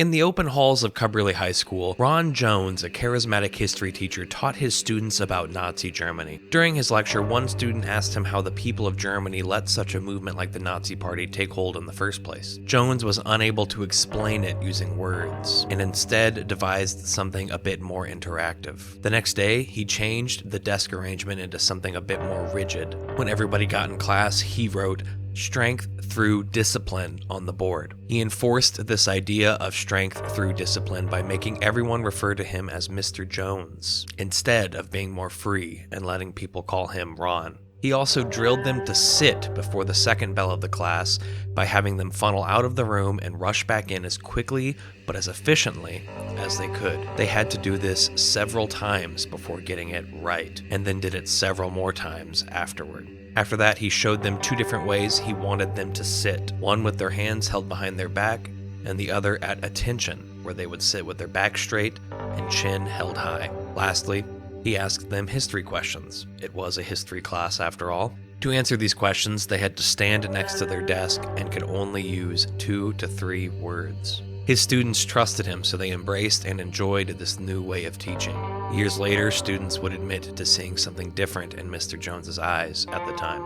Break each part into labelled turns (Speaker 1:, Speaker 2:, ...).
Speaker 1: In the open halls of Cubberley High School, Ron Jones, a charismatic history teacher, taught his students about Nazi Germany. During his lecture, one student asked him how the people of Germany let such a movement like the Nazi Party take hold in the first place. Jones was unable to explain it using words, and instead devised something a bit more interactive. The next day, he changed the desk arrangement into something a bit more rigid. When everybody got in class, he wrote, "Strength through discipline" on the board. He enforced this idea of strength through discipline by making everyone refer to him as Mr. Jones, instead of being more free and letting people call him Ron. He also drilled them to sit before the second bell of the class by having them funnel out of the room and rush back in as quickly but as efficiently as they could. They had to do this several times before getting it right, and then did it several more times afterward. After that, he showed them two different ways he wanted them to sit, one with their hands held behind their back, and the other at attention, where they would sit with their back straight and chin held high. Lastly, he asked them history questions. It was a history class after all. To answer these questions, they had to stand next to their desk and could only use 2 to 3 words. His students trusted him, so they embraced and enjoyed this new way of teaching. Years later, students would admit to seeing something different in Mr. Jones's eyes at the time.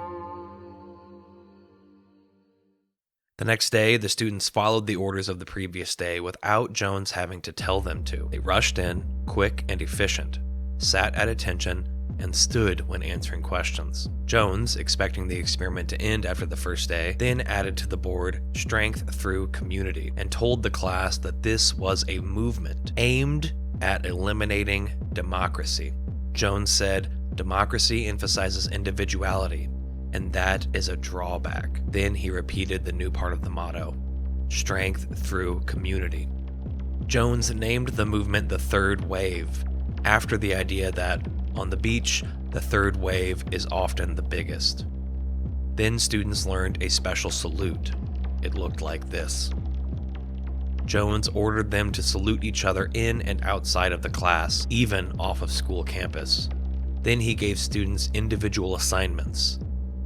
Speaker 1: The next day, the students followed the orders of the previous day without Jones having to tell them to. They rushed in, quick and efficient, sat at attention, and stood when answering questions. Jones, expecting the experiment to end after the first day, then added to the board "strength through community" and told the class that this was a movement aimed at eliminating democracy. Jones said, "Democracy emphasizes individuality, and that is a drawback." Then he repeated the new part of the motto, "strength through community." Jones named the movement the Third Wave, after the idea that on the beach, the third wave is often the biggest. Then students learned a special salute. It looked like this. Jones ordered them to salute each other in and outside of the class, even off of school campus. Then he gave students individual assignments.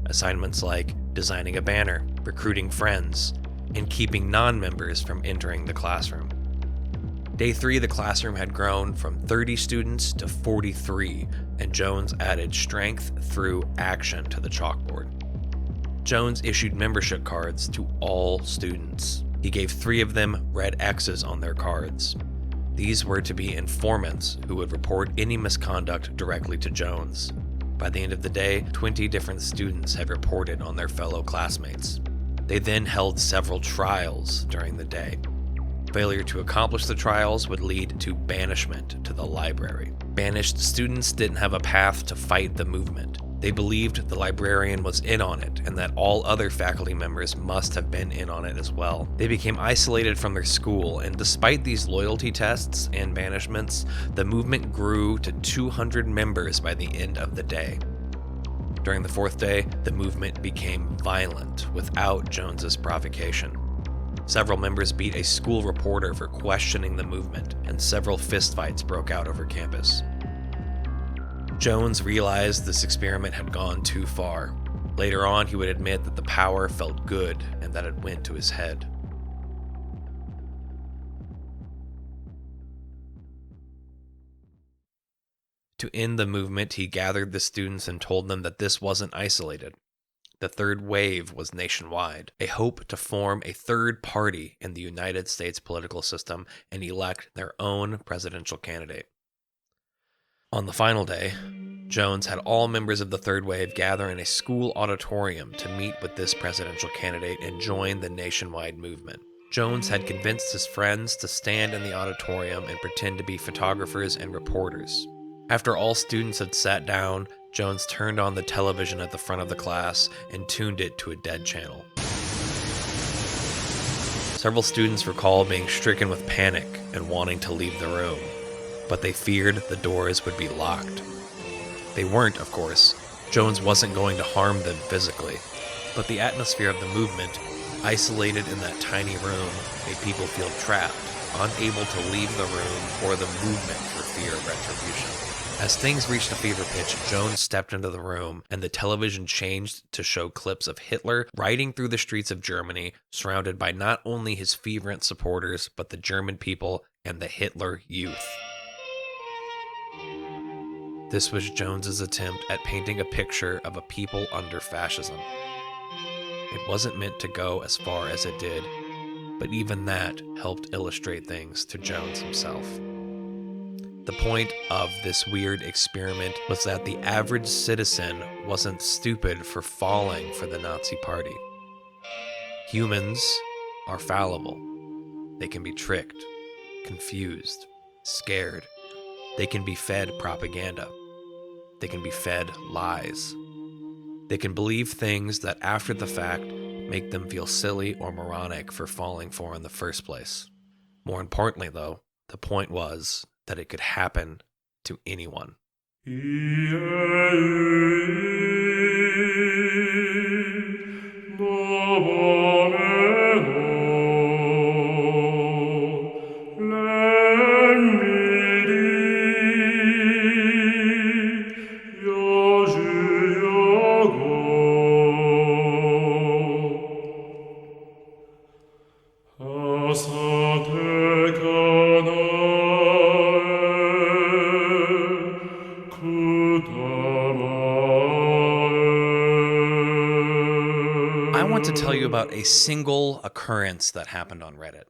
Speaker 1: Assignments like designing a banner, recruiting friends, and keeping non-members from entering the classroom. Day 3, the classroom had grown from 30 students to 43, and Jones added strength through action to the chalkboard. Jones issued membership cards to all students. He gave 3 of them red X's on their cards. These were to be informants who would report any misconduct directly to Jones. By the end of the day, 20 different students had reported on their fellow classmates. They then held several trials during the day. Failure to accomplish the trials would lead to banishment to the library. Banished students didn't have a path to fight the movement. They believed the librarian was in on it, and that all other faculty members must have been in on it as well. They became isolated from their school, and despite these loyalty tests and banishments, the movement grew to 200 members by the end of the day. During the 4th day, the movement became violent without Jones's provocation. Several members beat a school reporter for questioning the movement, and several fistfights broke out over campus. Jones realized this experiment had gone too far. Later on, he would admit that the power felt good and that it went to his head. To end the movement, he gathered the students and told them that this wasn't isolated. The third wave was nationwide, a hope to form a third party in the United States political system and elect their own presidential candidate. On the final day, Jones had all members of the third wave gather in a school auditorium to meet with this presidential candidate and join the nationwide movement. Jones had convinced his friends to stand in the auditorium and pretend to be photographers and reporters. After all students had sat down, Jones turned on the television at the front of the class and tuned it to a dead channel. Several students recall being stricken with panic and wanting to leave the room, but they feared the doors would be locked. They weren't, of course. Jones wasn't going to harm them physically, but the atmosphere of the movement, isolated in that tiny room, made people feel trapped, unable to leave the room or the movement for fear of retribution. As things reached a fever pitch, Jones stepped into the room, and the television changed to show clips of Hitler riding through the streets of Germany, surrounded by not only his fervent supporters, but the German people and the Hitler Youth. This was Jones's attempt at painting a picture of a people under fascism. It wasn't meant to go as far as it did, but even that helped illustrate things to Jones himself. The point of this weird experiment was that the average citizen wasn't stupid for falling for the Nazi Party. Humans are fallible. They can be tricked, confused, scared. They can be fed propaganda. They can be fed lies. They can believe things that after the fact make them feel silly or moronic for falling for in the first place. More importantly, though, the point was that it could happen to anyone. I want to tell you about a single occurrence that happened on Reddit.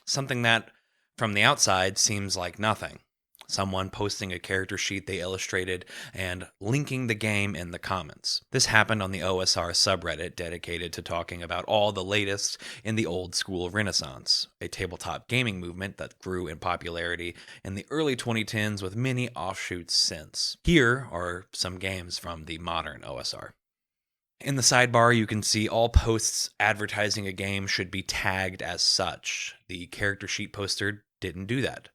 Speaker 1: Something that, from the outside, seems like nothing. Someone posting a character sheet they illustrated and linking the game in the comments. This happened on the OSR subreddit dedicated to talking about all the latest in the old school renaissance, a tabletop gaming movement that grew in popularity in the early 2010s with many offshoots since. Here are some games from the modern OSR. In the sidebar, you can see all posts advertising a game should be tagged as such. The character sheet poster didn't do that.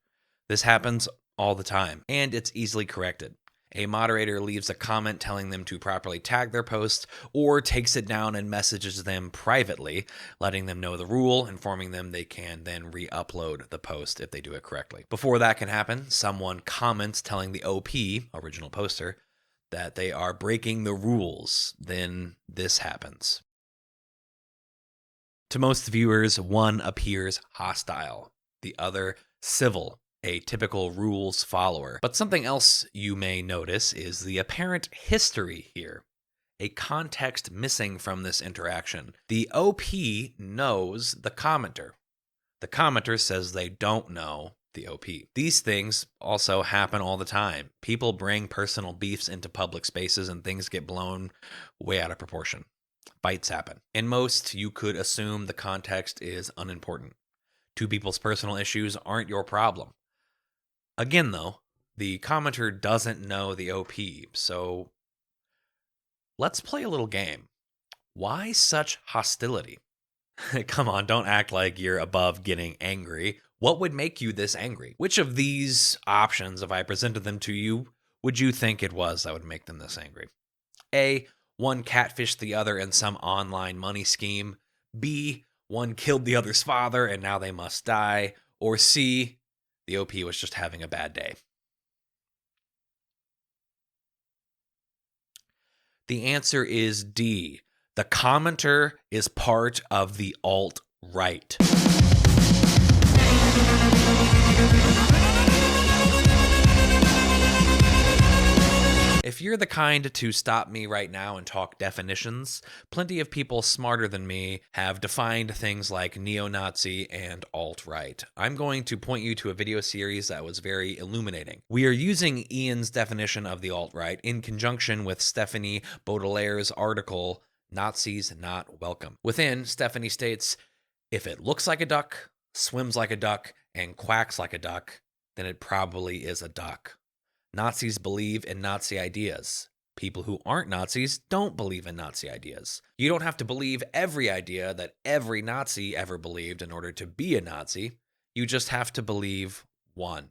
Speaker 1: This happens all the time, and it's easily corrected. A moderator leaves a comment telling them to properly tag their post, or takes it down and messages them privately, letting them know the rule, informing them they can then re-upload the post if they do it correctly. Before that can happen, someone comments telling the OP, original poster, that they are breaking the rules. Then this happens. To most viewers, one appears hostile, the other civil, a typical rules follower. But something else you may notice is the apparent history here, a context missing from this interaction. The OP knows the commenter. The commenter says they don't know the OP. These things also happen all the time. People bring personal beefs into public spaces and things get blown way out of proportion. Fights happen. In most, you could assume the context is unimportant. Two people's personal issues aren't your problem. Again, though, the commenter doesn't know the OP, so let's play a little game. Why such hostility? Come on, don't act like you're above getting angry. What would make you this angry? Which of these options, if I presented them to you, would you think it was that would make them this angry? A, one catfished the other in some online money scheme. B, one killed the other's father and now they must die. Or C, the OP was just having a bad day. The answer is D. The commenter is part of the alt-right. If you're the kind to stop me right now and talk definitions, plenty of people smarter than me have defined things like neo-Nazi and alt-right. I'm going to point you to a video series that was very illuminating. We are using Ian's definition of the alt-right in conjunction with Stephanie Baudelaire's article, Nazis Not Welcome. Within, Stephanie states, if it looks like a duck, swims like a duck, and quacks like a duck, then it probably is a duck. Nazis believe in Nazi ideas. People who aren't Nazis don't believe in Nazi ideas. You don't have to believe every idea that every Nazi ever believed in order to be a Nazi. You just have to believe one.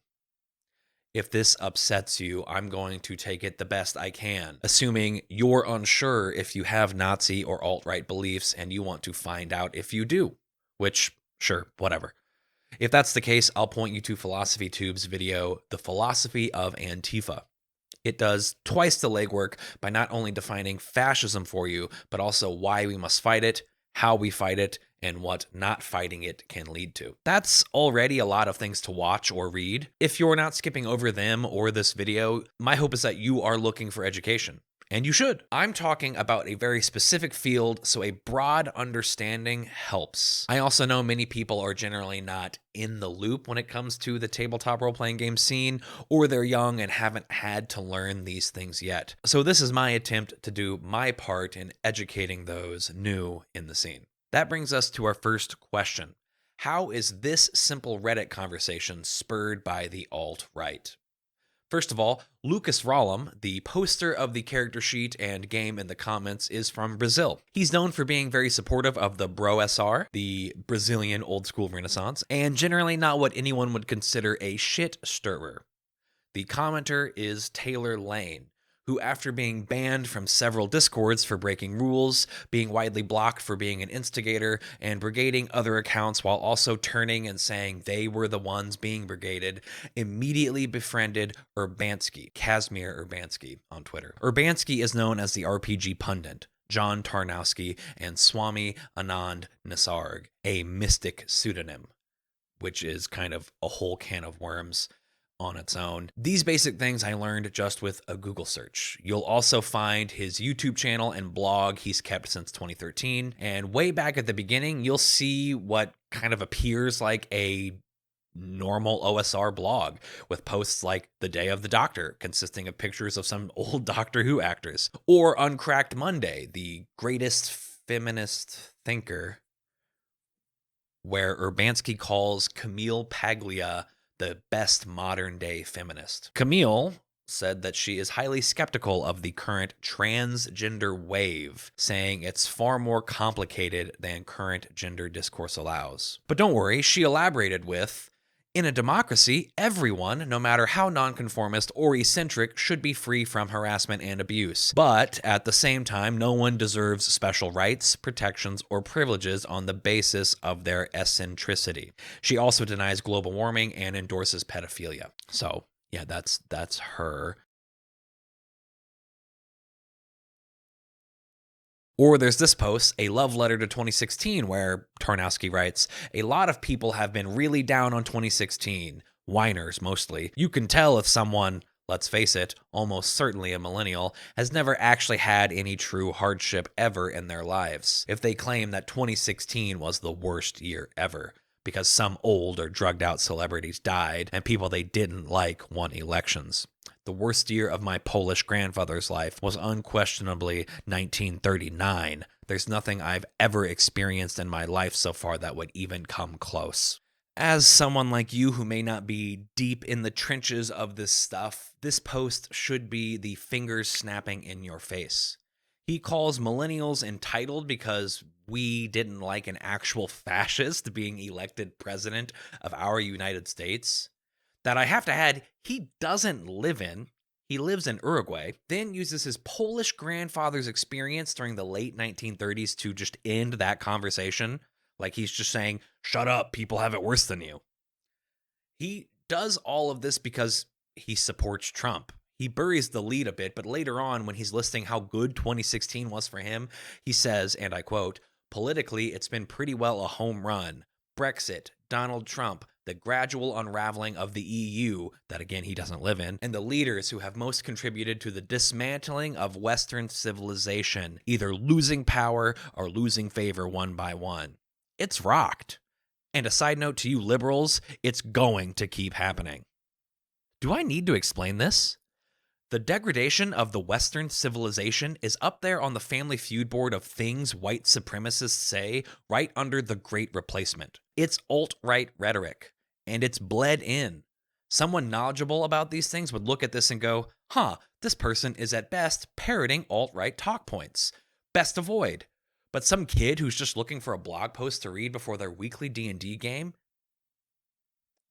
Speaker 1: If this upsets you, I'm going to take it the best I can, assuming you're unsure if you have Nazi or alt-right beliefs and you want to find out if you do, which, sure, whatever. If that's the case, I'll point you to Philosophy Tube's video, The Philosophy of Antifa. It does twice the legwork by not only defining fascism for you, but also why we must fight it, how we fight it, and what not fighting it can lead to. That's already a lot of things to watch or read. If you're not skipping over them or this video, my hope is that you are looking for education. And you should. I'm talking about a very specific field, so a broad understanding helps. I also know many people are generally not in the loop when it comes to the tabletop role-playing game scene, or they're young and haven't had to learn these things yet. So this is my attempt to do my part in educating those new in the scene. That brings us to our first question. How is this simple Reddit conversation spurred by the alt-right? First of all, Lucas Rollum, the poster of the character sheet and game in the comments, is from Brazil. He's known for being very supportive of the Bro SR, the Brazilian old school renaissance, and generally not what anyone would consider a shit stirrer. The commenter is Taylor Lane, who, after being banned from several discords for breaking rules, being widely blocked for being an instigator, and brigading other accounts while also turning and saying they were the ones being brigaded, immediately befriended Urbanski, Kazimir Urbanski on Twitter. Urbanski is known as the RPG pundit, John Tarnowski, and Swami Anand Nisarg, a mystic pseudonym, which is kind of a whole can of worms on its own. These basic things I learned just with a Google search. You'll also find his YouTube channel and blog he's kept since 2013. And way back at the beginning, you'll see what kind of appears like a normal OSR blog with posts like The Day of the Doctor, consisting of pictures of some old Doctor Who actors, or Uncracked Monday, the greatest feminist thinker, where Urbanski calls Camille Paglia the best modern-day feminist. Camille said that she is highly skeptical of the current transgender wave, saying it's far more complicated than current gender discourse allows. But don't worry, she elaborated with, in a democracy, everyone, no matter how nonconformist or eccentric, should be free from harassment and abuse. But at the same time, no one deserves special rights, protections, or privileges on the basis of their eccentricity. She also denies global warming and endorses pedophilia. So, yeah, that's her. Or there's this post, a love letter to 2016, where Tarnowski writes, a lot of people have been really down on 2016, whiners mostly. You can tell if someone, let's face it, almost certainly a millennial, has never actually had any true hardship ever in their lives, if they claim that 2016 was the worst year ever, because some old or drugged out celebrities died and people they didn't like won elections. The worst year of my Polish grandfather's life was unquestionably 1939. There's nothing I've ever experienced in my life so far that would even come close. As someone like you who may not be deep in the trenches of this stuff, this post should be the fingers snapping in your face. He calls millennials entitled because we didn't like an actual fascist being elected president of our United States. That I have to add, he doesn't live in. He lives in Uruguay, then uses his Polish grandfather's experience during the late 1930s to just end that conversation. Like he's just saying, shut up, people have it worse than you. He does all of this because he supports Trump. He buries the lead a bit, but later on, when he's listing how good 2016 was for him, he says, and I quote, politically, it's been pretty well a home run. Brexit, Donald Trump, the gradual unraveling of the EU, that again he doesn't live in, and the leaders who have most contributed to the dismantling of Western civilization, either losing power or losing favor one by one. It's rocked. And a side note to you liberals, it's going to keep happening. Do I need to explain this? The degradation of the Western civilization is up there on the Family Feud board of things white supremacists say right under the Great Replacement. It's alt-right rhetoric, and it's bled in. Someone knowledgeable about these things would look at this and go, this person is at best parroting alt-right talk points. Best avoid. But some kid who's just looking for a blog post to read before their weekly D&D game,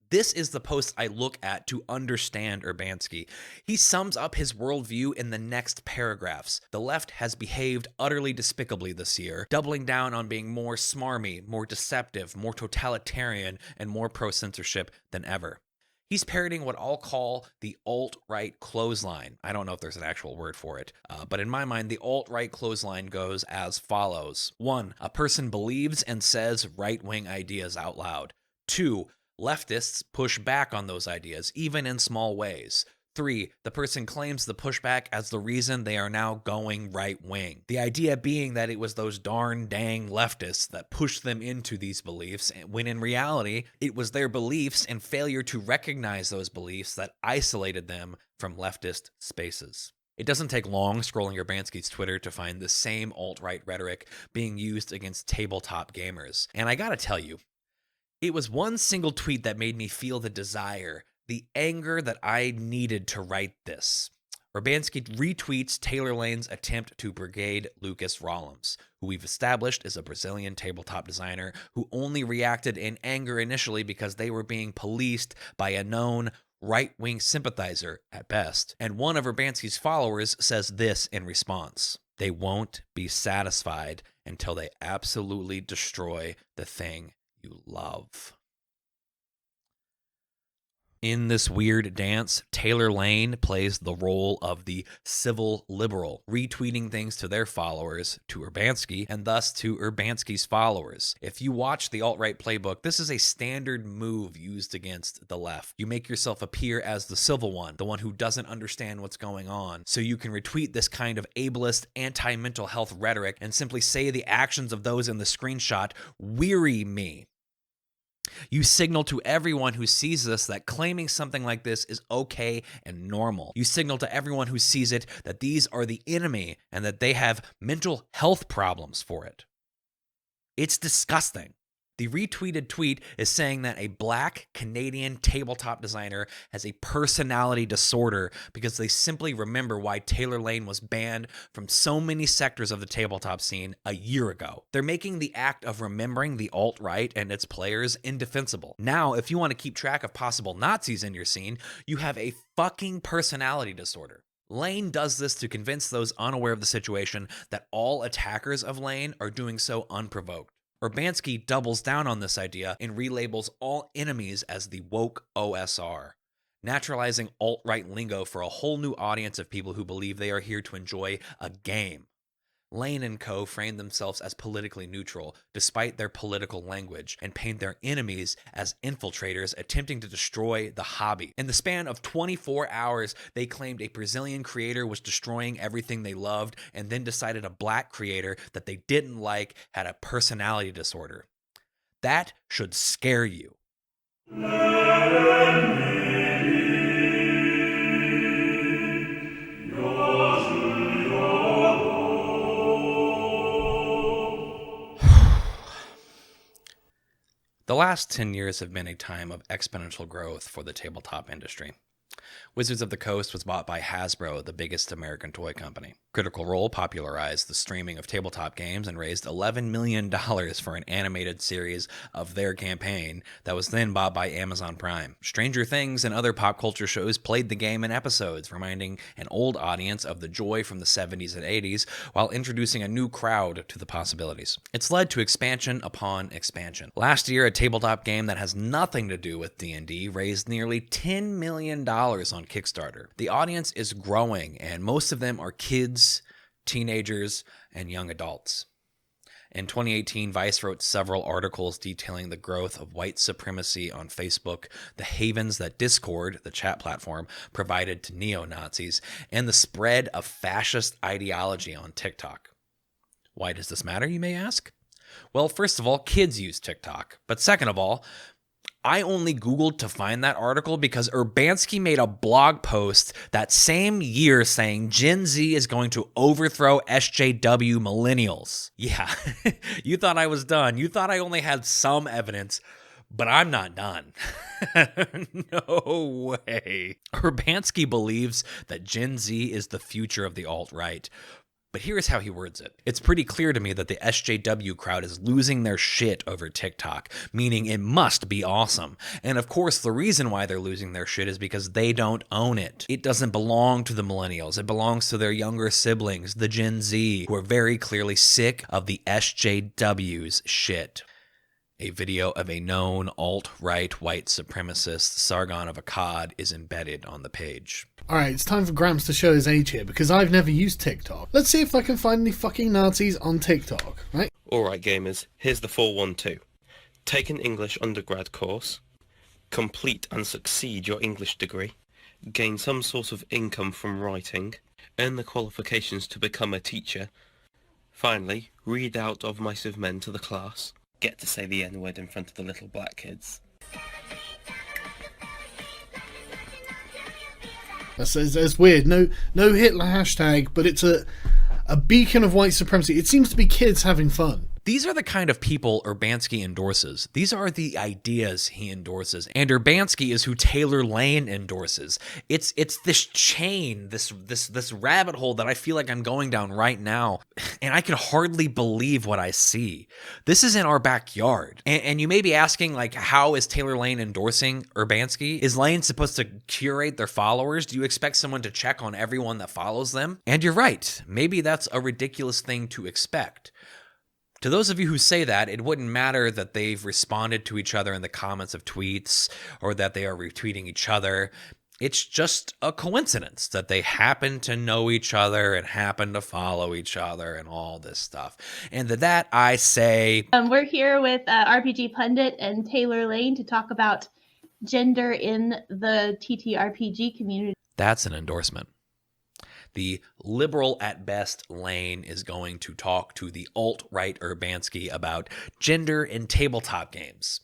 Speaker 1: this is the post I look at to understand Urbanski. He sums up his worldview in the next paragraphs. The left has behaved utterly despicably this year, doubling down on being more smarmy, more deceptive, more totalitarian, and more pro-censorship than ever. He's parroting what I'll call the alt-right clothesline. I don't know if there's an actual word for it, but in my mind, the alt-right clothesline goes as follows. 1. A person believes and says right-wing ideas out loud. 2. Leftists push back on those ideas, even in small ways. 3. The person claims the pushback as the reason they are now going right-wing. The idea being that it was those darn dang leftists that pushed them into these beliefs, when in reality, it was their beliefs and failure to recognize those beliefs that isolated them from leftist spaces. It doesn't take long scrolling Urbanski's Twitter to find the same alt-right rhetoric being used against tabletop gamers. And I gotta tell you, it was one single tweet that made me feel the desire, the anger that I needed to write this. Urbanski retweets Taylor Lane's attempt to brigade Lucas Rollins, who we've established is a Brazilian tabletop designer who only reacted in anger initially because they were being policed by a known right-wing sympathizer at best. And one of Urbanski's followers says this in response: "They won't be satisfied until they absolutely destroy the thing you love." In this weird dance, Taylor Lane plays the role of the civil liberal, retweeting things to their followers, to Urbanski, and thus to Urbanski's followers. If you watch the alt-right playbook, this is a standard move used against the left. You make yourself appear as the civil one, the one who doesn't understand what's going on, so you can retweet this kind of ableist, anti-mental health rhetoric and simply say the actions of those in the screenshot weary me. You signal to everyone who sees this that claiming something like this is okay and normal. You signal to everyone who sees it that these are the enemy and that they have mental health problems for it. It's disgusting. The retweeted tweet is saying that a Black Canadian tabletop designer has a personality disorder because they simply remember why Taylor Lane was banned from so many sectors of the tabletop scene a year ago. They're making the act of remembering the alt-right and its players indefensible. Now, if you want to keep track of possible Nazis in your scene, you have a fucking personality disorder. Lane does this to convince those unaware of the situation that all attackers of Lane are doing so unprovoked. Urbanski doubles down on this idea and relabels all enemies as the woke OSR, naturalizing alt-right lingo for a whole new audience of people who believe they are here to enjoy a game. Lane and co. frame themselves as politically neutral, despite their political language, and paint their enemies as infiltrators attempting to destroy the hobby. In the span of 24 hours, they claimed a Brazilian creator was destroying everything they loved, and then decided a Black creator that they didn't like had a personality disorder. That should scare you. The last 10 years have been a time of exponential growth for the tabletop industry. Wizards of the Coast was bought by Hasbro, the biggest American toy company. Critical Role popularized the streaming of tabletop games and raised $11 million for an animated series of their campaign that was then bought by Amazon Prime. Stranger Things and other pop culture shows played the game in episodes, reminding an old audience of the joy from the 70s and 80s while introducing a new crowd to the possibilities. It's led to expansion upon expansion. Last year, a tabletop game that has nothing to do with D&D raised nearly $10 million on Kickstarter. The audience is growing, and most of them are kids, teenagers, and young adults. In 2018, Vice wrote several articles detailing the growth of white supremacy on Facebook, the havens that Discord, the chat platform, provided to neo-Nazis, and the spread of fascist ideology on TikTok. Why does this matter, you may ask? Well, first of all, kids use TikTok. But second of all, I only Googled to find that article because Urbanski made a blog post that same year saying Gen Z is going to overthrow SJW millennials. Yeah, you thought I was done. You thought I only had some evidence, but I'm not done. No way. Urbanski believes that Gen Z is the future of the alt-right. But here's how he words it. It's pretty clear to me that the SJW crowd is losing their shit over TikTok, meaning it must be awesome. And of course, the reason why they're losing their shit is because they don't own it. It doesn't belong to the millennials. It belongs to their younger siblings, the Gen Z, who are very clearly sick of the SJW's shit. A video of a known alt-right white supremacist Sargon of Akkad is embedded on the page.
Speaker 2: Alright, it's time for Gramps to show his age here, because I've never used TikTok. Let's see if I can find any fucking Nazis on TikTok, right?
Speaker 3: Alright gamers, here's the 412. Take an English undergrad course, complete and succeed your English degree, gain some sort of income from writing, earn the qualifications to become a teacher, finally, read out of Mice of Men to the class, get to say the N-word in front of the little black kids.
Speaker 2: That's weird. No Hitler hashtag, but it's a beacon of white supremacy. It seems to be kids having fun.
Speaker 1: These are the kind of people Urbanski endorses. These are the ideas he endorses. And Urbanski is who Taylor Lane endorses. It's this chain, this rabbit hole that I feel like I'm going down right now. And I can hardly believe what I see. This is in our backyard. And you may be asking, like, how is Taylor Lane endorsing Urbanski? Is Lane supposed to curate their followers? Do you expect someone to check on everyone that follows them? And you're right. Maybe that's a ridiculous thing to expect. To those of you who say that, it wouldn't matter that they've responded to each other in the comments of tweets or that they are retweeting each other. It's just a coincidence that they happen to know each other and happen to follow each other and all this stuff. And to that I say...
Speaker 4: We're here with RPG Pundit and Taylor Lane to talk about gender in the TTRPG community.
Speaker 1: That's an endorsement. The liberal at best Lane is going to talk to the alt-right Urbanski about gender in tabletop games.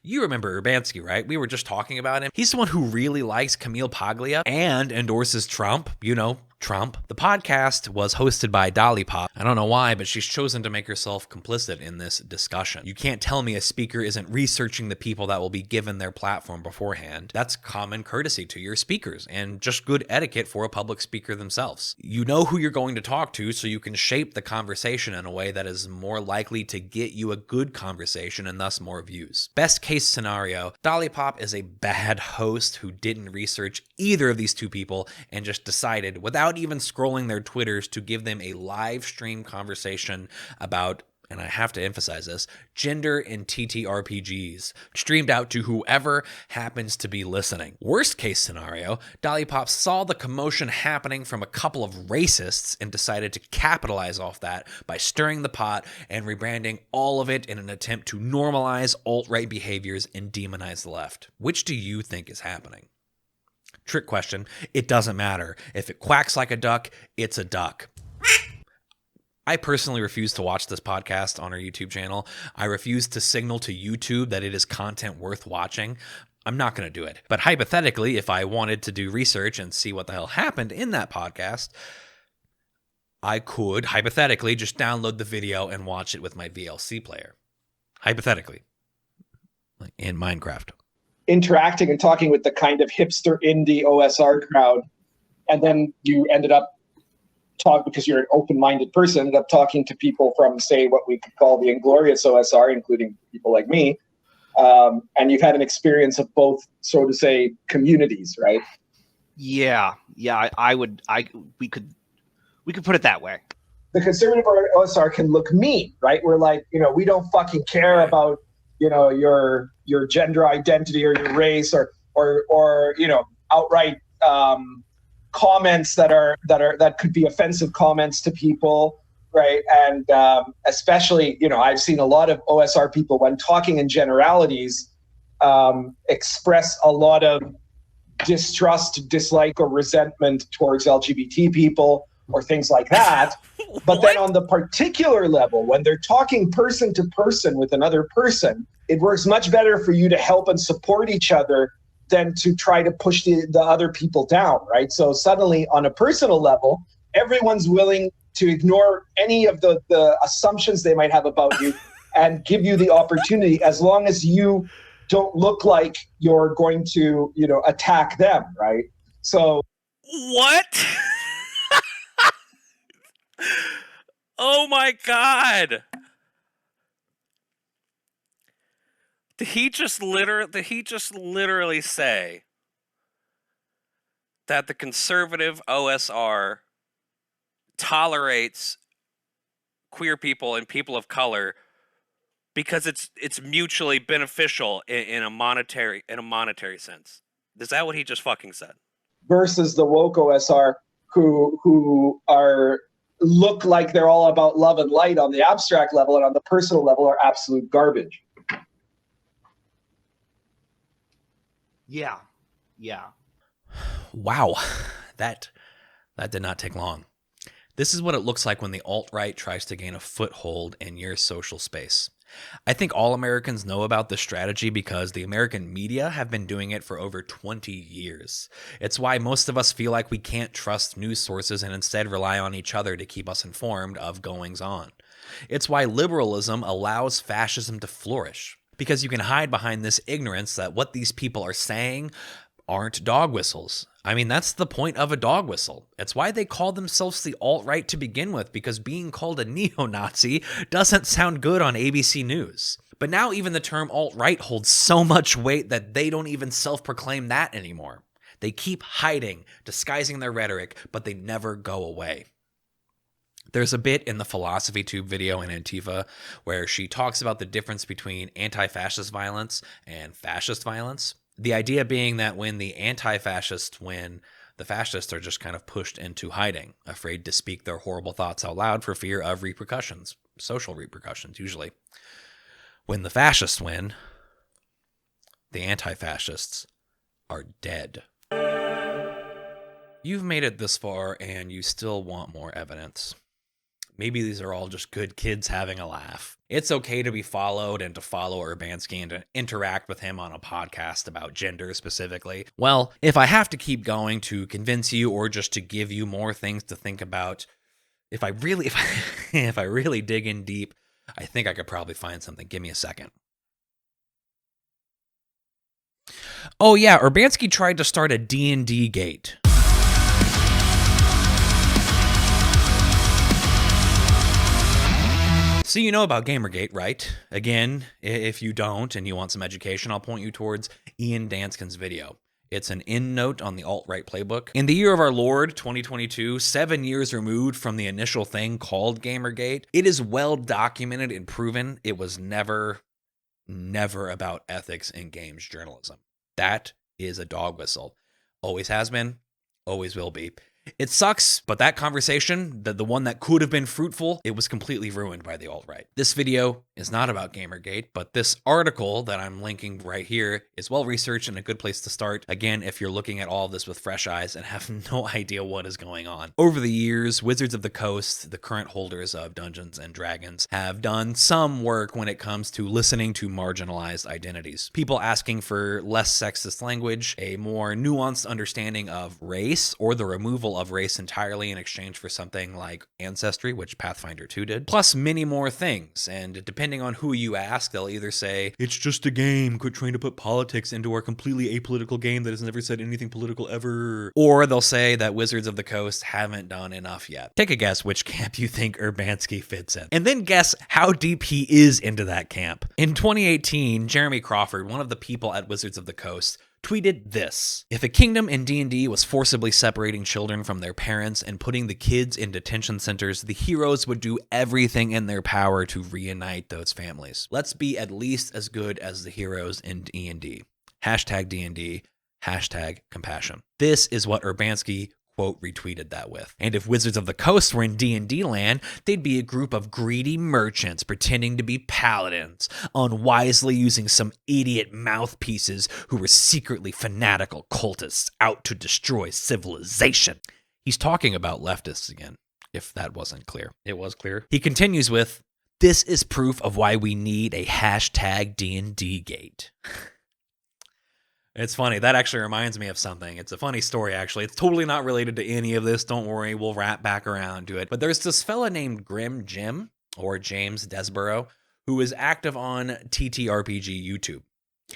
Speaker 1: You remember Urbanski, right? We were just talking about him. He's the one who really likes Camille Paglia and endorses Trump. You know, Trump. The podcast was hosted by Tabletop. I don't know why, but she's chosen to make herself complicit in this discussion. You can't tell me a speaker isn't researching the people that will be given their platform beforehand. That's common courtesy to your speakers and just good etiquette for a public speaker themselves. You know who you're going to talk to, so you can shape the conversation in a way that is more likely to get you a good conversation and thus more views. Best case scenario, Dolly Pop is a bad host who didn't research either of these two people and just decided, without even scrolling their Twitters, to give them a live stream conversation about, and I have to emphasize this, gender in TTRPGs, streamed out to whoever happens to be listening. Worst case scenario, Dolly Pop saw the commotion happening from a couple of racists and decided to capitalize off that by stirring the pot and rebranding all of it in an attempt to normalize alt-right behaviors and demonize the left. Which do you think is happening? Trick question. It doesn't matter. If it quacks like a duck, it's a duck. I personally refuse to watch this podcast on our YouTube channel. I refuse to signal to YouTube that it is content worth watching. I'm not going to do it. But hypothetically, if I wanted to do research and see what the hell happened in that podcast, I could, hypothetically, just download the video and watch it with my VLC player. Hypothetically. Like in Minecraft.
Speaker 5: Interacting and talking with the kind of hipster indie OSR crowd, and then you ended up because you're an open-minded person, ended up talking to people from, say, what we could call the inglorious OSR, including people like me, and you've had an experience of both, so to say, communities, right?
Speaker 6: Yeah, we could put it that way.
Speaker 5: The conservative OSR can look mean, right? We're like, we don't fucking care about, your gender identity or your race or outright comments that could be offensive comments to people, right? And especially, I've seen a lot of OSR people, when talking in generalities, express a lot of distrust, dislike, or resentment towards LGBT people or things like that. But then on the particular level, when they're talking person to person with another person, it works much better for you to help and support each other than to try to push the other people down, right? So suddenly, on a personal level, everyone's willing to ignore any of the assumptions they might have about you and give you the opportunity, as long as you don't look like you're going to, attack them, right? So...
Speaker 1: What? Oh my God. Did he just literally say that the conservative OSR tolerates queer people and people of color because it's mutually beneficial in a monetary sense. Is that what he just fucking said?
Speaker 5: Versus the woke OSR who are look like they're all about love and light on the abstract level, and on the personal level are absolute garbage.
Speaker 6: Yeah.
Speaker 1: Wow, that did not take long. This is what it looks like when the alt-right tries to gain a foothold in your social space. I think all Americans know about this strategy because the American media have been doing it for over 20 years. It's why most of us feel like we can't trust news sources and instead rely on each other to keep us informed of goings-on. It's why liberalism allows fascism to flourish, because you can hide behind this ignorance that what these people are saying aren't dog whistles. I mean, that's the point of a dog whistle. It's why they call themselves the alt-right to begin with, because being called a neo-Nazi doesn't sound good on ABC News. But now even the term alt-right holds so much weight that they don't even self-proclaim that anymore. They keep hiding, disguising their rhetoric, but they never go away. There's a bit in the Philosophy Tube video in Antifa where she talks about the difference between anti-fascist violence and fascist violence. The idea being that when the anti-fascists win, the fascists are just kind of pushed into hiding, afraid to speak their horrible thoughts out loud for fear of repercussions, social repercussions usually. When the fascists win, the anti-fascists are dead. You've made it this far and you still want more evidence. Maybe these are all just good kids having a laugh. It's okay to be followed and to follow Urbanski and to interact with him on a podcast about gender specifically. Well, if I have to keep going to convince you or just to give you more things to think about, if I really dig in deep, I think I could probably find something. Give me a second. Oh yeah, Urbanski tried to start a D&D gate. So you know about Gamergate, right? Again, if you don't and you want some education, I'll point you towards Ian Danskin's video. It's an endnote on the alt-right playbook. In the year of our Lord, 2022, 7 years removed from the initial thing called Gamergate, it is well documented and proven it was never about ethics in games journalism. That is a dog whistle. Always has been, always will be. It sucks, but that conversation, the one that could have been fruitful, it was completely ruined by the alt-right. This video is not about Gamergate, but this article that I'm linking right here is well-researched and a good place to start. Again, if you're looking at all of this with fresh eyes and have no idea what is going on. Over the years, Wizards of the Coast, the current holders of Dungeons and Dragons, have done some work when it comes to listening to marginalized identities. People asking for less sexist language, a more nuanced understanding of race, or the removal of race entirely in exchange for something like ancestry, which Pathfinder 2 did, plus many more things. And depending on who you ask, they'll either say, it's just a game, quit trying to put politics into our completely apolitical game that has never said anything political ever. Or they'll say that Wizards of the Coast haven't done enough yet. Take a guess which camp you think Urbanski fits in. And then guess how deep he is into that camp. In 2018, Jeremy Crawford, one of the people at Wizards of the Coast, tweeted this: if a kingdom in D&D was forcibly separating children from their parents and putting the kids in detention centers, the heroes would do everything in their power to reunite those families. Let's be at least as good as the heroes in D&D. Hashtag D&D, hashtag compassion. This is what Urbanski quote retweeted that with. And if Wizards of the Coast were in D&D land, they'd be a group of greedy merchants pretending to be paladins, unwisely using some idiot mouthpieces who were secretly fanatical cultists out to destroy civilization. He's talking about leftists again, if that wasn't clear. It was clear. He continues with, this is proof of why we need a hashtag D&D gate. It's funny. That actually reminds me of something. It's a funny story, actually. It's totally not related to any of this. Don't worry. We'll wrap back around to it. But there's this fella named Grim Jim, or James Desborough, who is active on TTRPG YouTube.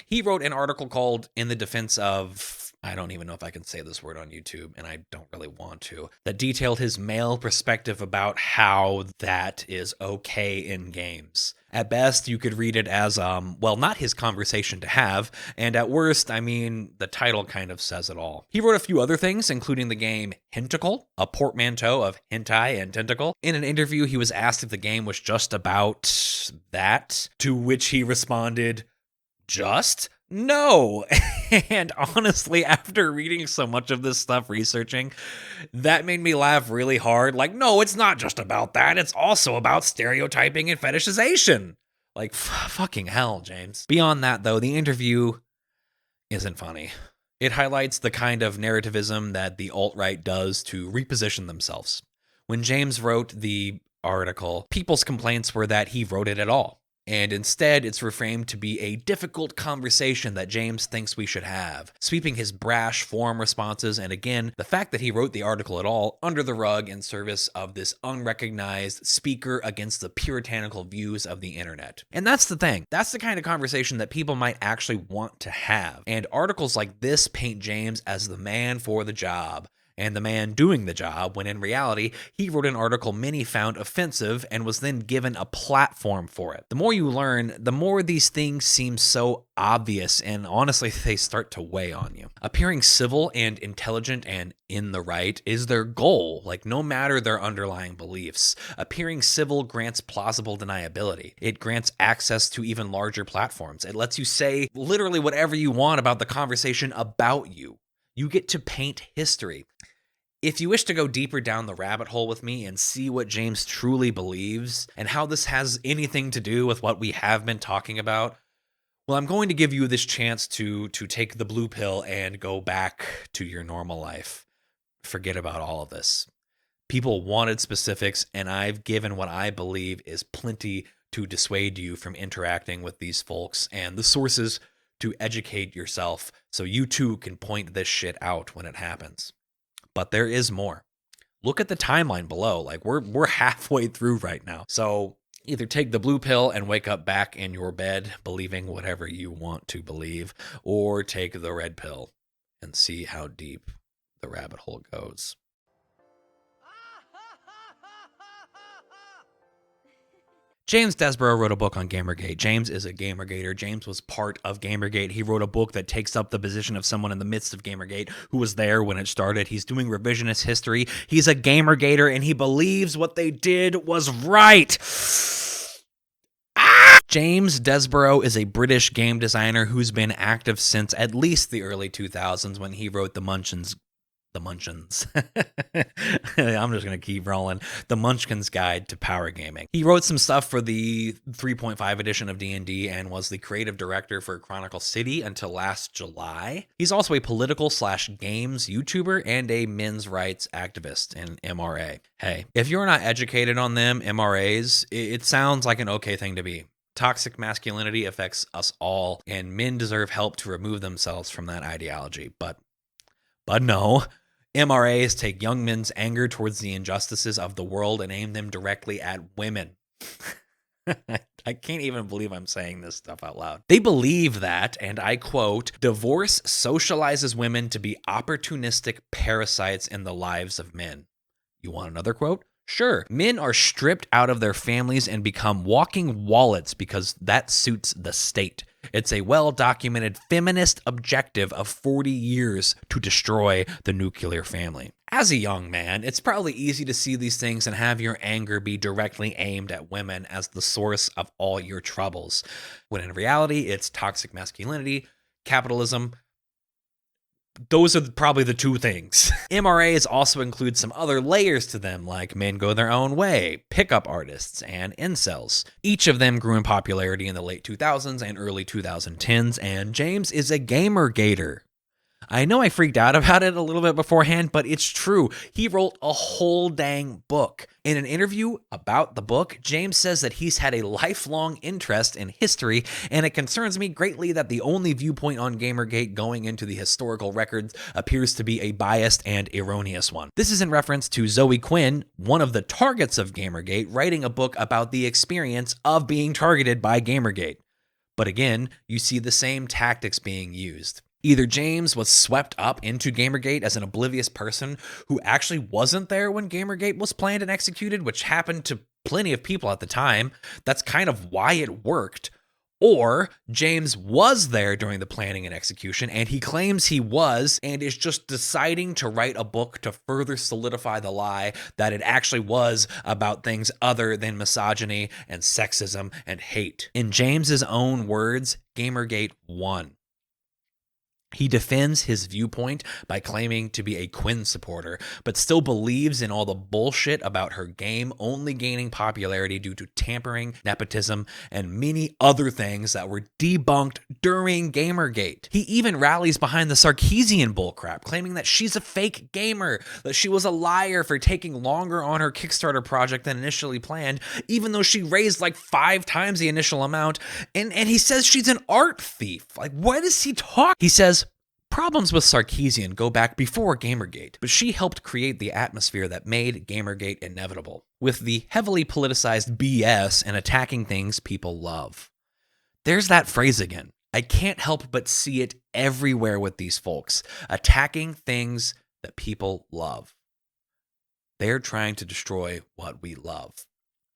Speaker 1: He wrote an article called In the Defense of I don't even know if I can say this word on YouTube, and I don't really want to, that detailed his male perspective about how that is okay in games. At best, you could read it as, well, not his conversation to have, and at worst, I mean, the title kind of says it all. He wrote a few other things, including the game Hentacle, a portmanteau of hentai and tentacle. In an interview, he was asked if the game was just about that, to which he responded, just? No. And honestly, after reading so much of this stuff, researching, that made me laugh really hard. Like, no, it's not just about that. It's also about stereotyping and fetishization. Like, fucking hell, James. Beyond that, though, the interview isn't funny. It highlights the kind of narrativism that the alt-right does to reposition themselves. When James wrote the article, people's complaints were that he wrote it at all. And instead, it's reframed to be a difficult conversation that James thinks we should have, sweeping his brash forum responses and, again, the fact that he wrote the article at all under the rug in service of this unrecognized speaker against the puritanical views of the internet. And that's the thing. That's the kind of conversation that people might actually want to have. And articles like this paint James as the man for the job, and the man doing the job, when in reality, he wrote an article many found offensive and was then given a platform for it. The more you learn, the more these things seem so obvious, and honestly, they start to weigh on you. Appearing civil and intelligent and in the right is their goal, like no matter their underlying beliefs. Appearing civil grants plausible deniability. It grants access to even larger platforms. It lets you say literally whatever you want about the conversation about you. You get to paint history. If you wish to go deeper down the rabbit hole with me and see what James truly believes and how this has anything to do with what we have been talking about, well, I'm going to give you this chance to take the blue pill and go back to your normal life. Forget about all of this. People wanted specifics, and I've given what I believe is plenty to dissuade you from interacting with these folks and the sources to educate yourself so you too can point this shit out when it happens. But there is more. Look at the timeline below. Like we're halfway through right now. So either take the blue pill and wake up back in your bed believing whatever you want to believe, or take the red pill and see how deep the rabbit hole goes. James Desborough wrote a book on Gamergate. James is a Gamergater. James was part of Gamergate. He wrote a book that takes up the position of someone in the midst of Gamergate who was there when it started. He's doing revisionist history. He's a Gamergater, and he believes what they did was right. James Desborough is a British game designer who's been active since at least the early 2000s when he wrote The Munchkins. I'm just going to keep rolling. The Munchkin's Guide to Power Gaming. He wrote some stuff for the 3.5 edition of D&D and was the creative director for Chronicle City until last July. He's also a political/games YouTuber and a men's rights activist in MRA. Hey, if you're not educated on them, MRAs, it sounds like an okay thing to be. Toxic masculinity affects us all, and men deserve help to remove themselves from that ideology. But no. MRAs take young men's anger towards the injustices of the world and aim them directly at women. I can't even believe I'm saying this stuff out loud. They believe that, and I quote, divorce socializes women to be opportunistic parasites in the lives of men. You want another quote? Sure. Men are stripped out of their families and become walking wallets because that suits the state. It's a well-documented feminist objective of 40 years to destroy the nuclear family. As a young man, it's probably easy to see these things and have your anger be directly aimed at women as the source of all your troubles, when in reality, it's toxic masculinity, capitalism. Those are probably the two things. MRAs also include some other layers to them, like men go their own way, pickup artists, and incels. Each of them grew in popularity in the late 2000s and early 2010s, and James is a Gamergater. I know I freaked out about it a little bit beforehand, but it's true. He wrote a whole dang book. In an interview about the book, James says that he's had a lifelong interest in history, and it concerns me greatly that the only viewpoint on Gamergate going into the historical records appears to be a biased and erroneous one. This is in reference to Zoe Quinn, one of the targets of Gamergate, writing a book about the experience of being targeted by Gamergate. But again, you see the same tactics being used. Either James was swept up into Gamergate as an oblivious person who actually wasn't there when Gamergate was planned and executed, which happened to plenty of people at the time. That's kind of why it worked. Or James was there during the planning and execution, and he claims he was, and is just deciding to write a book to further solidify the lie that it actually was about things other than misogyny and sexism and hate. In James's own words, Gamergate won. He defends his viewpoint by claiming to be a Quinn supporter, but still believes in all the bullshit about her game only gaining popularity due to tampering, nepotism, and many other things that were debunked during Gamergate. He even rallies behind the Sarkeesian bullcrap, claiming that she's a fake gamer, that she was a liar for taking longer on her Kickstarter project than initially planned, even though she raised like 5 times the initial amount, and he says she's an art thief. Like, what does he talk? He says, problems with Sarkeesian go back before Gamergate, but she helped create the atmosphere that made Gamergate inevitable, with the heavily politicized BS and attacking things people love. There's that phrase again. I can't help but see it everywhere with these folks, attacking things that people love. They're trying to destroy what we love.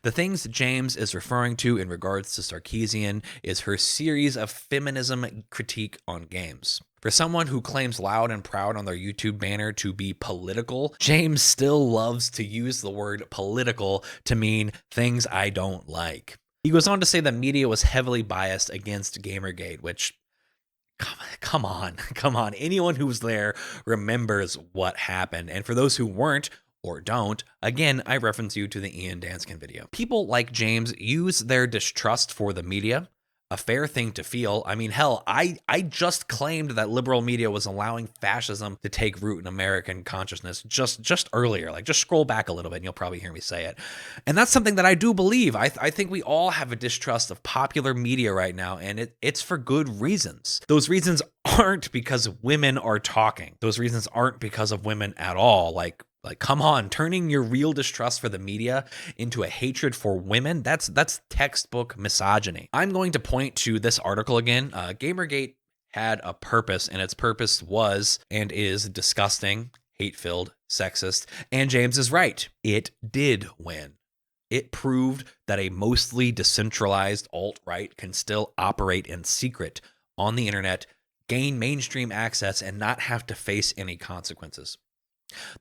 Speaker 1: The things James is referring to in regards to Sarkeesian is her series of feminism critique on games. For someone who claims loud and proud on their YouTube banner to be political, James still loves to use the word political to mean things I don't like. He goes on to say that media was heavily biased against Gamergate, which, come on. Anyone who was there remembers what happened. And for those who weren't, or don't, again, I reference you to the Ian Danskin video. People like James use their distrust for the media, a fair thing to feel. I mean, hell, I just claimed that liberal media was allowing fascism to take root in American consciousness just earlier. Like, just scroll back a little bit and you'll probably hear me say it. And that's something that I do believe. I think we all have a distrust of popular media right now, and it's for good reasons. Those reasons aren't because women are talking. Those reasons aren't because of women at all. Like, come on, turning your real distrust for the media into a hatred for women, that's textbook misogyny. I'm going to point to this article again. Gamergate had a purpose, and its purpose was and is disgusting, hate-filled, sexist, and James is right. It did win. It proved that a mostly decentralized alt-right can still operate in secret on the internet, gain mainstream access, and not have to face any consequences.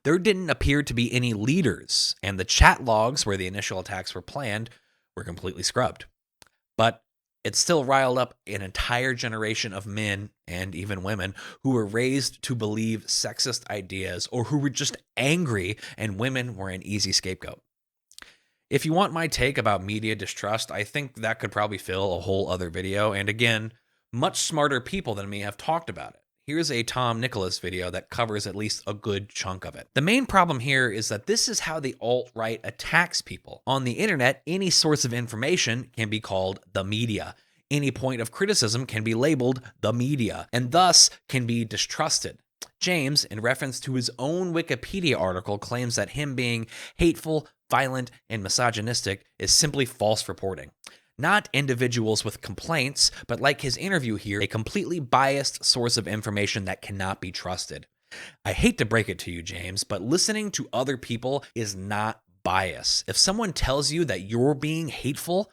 Speaker 1: There didn't appear to be any leaders, and the chat logs where the initial attacks were planned were completely scrubbed. But it still riled up an entire generation of men, and even women, who were raised to believe sexist ideas or who were just angry and women were an easy scapegoat. If you want my take about media distrust, I think that could probably fill a whole other video, and again, much smarter people than me have talked about it. Here's a Tom Nicholas video that covers at least a good chunk of it. The main problem here is that this is how the alt-right attacks people. On the internet, any source of information can be called the media. Any point of criticism can be labeled the media, and thus can be distrusted. James, in reference to his own Wikipedia article, claims that him being hateful, violent, and misogynistic is simply false reporting. Not individuals with complaints, but like his interview here, a completely biased source of information that cannot be trusted. I hate to break it to you, James, but listening to other people is not bias. If someone tells you that you're being hateful,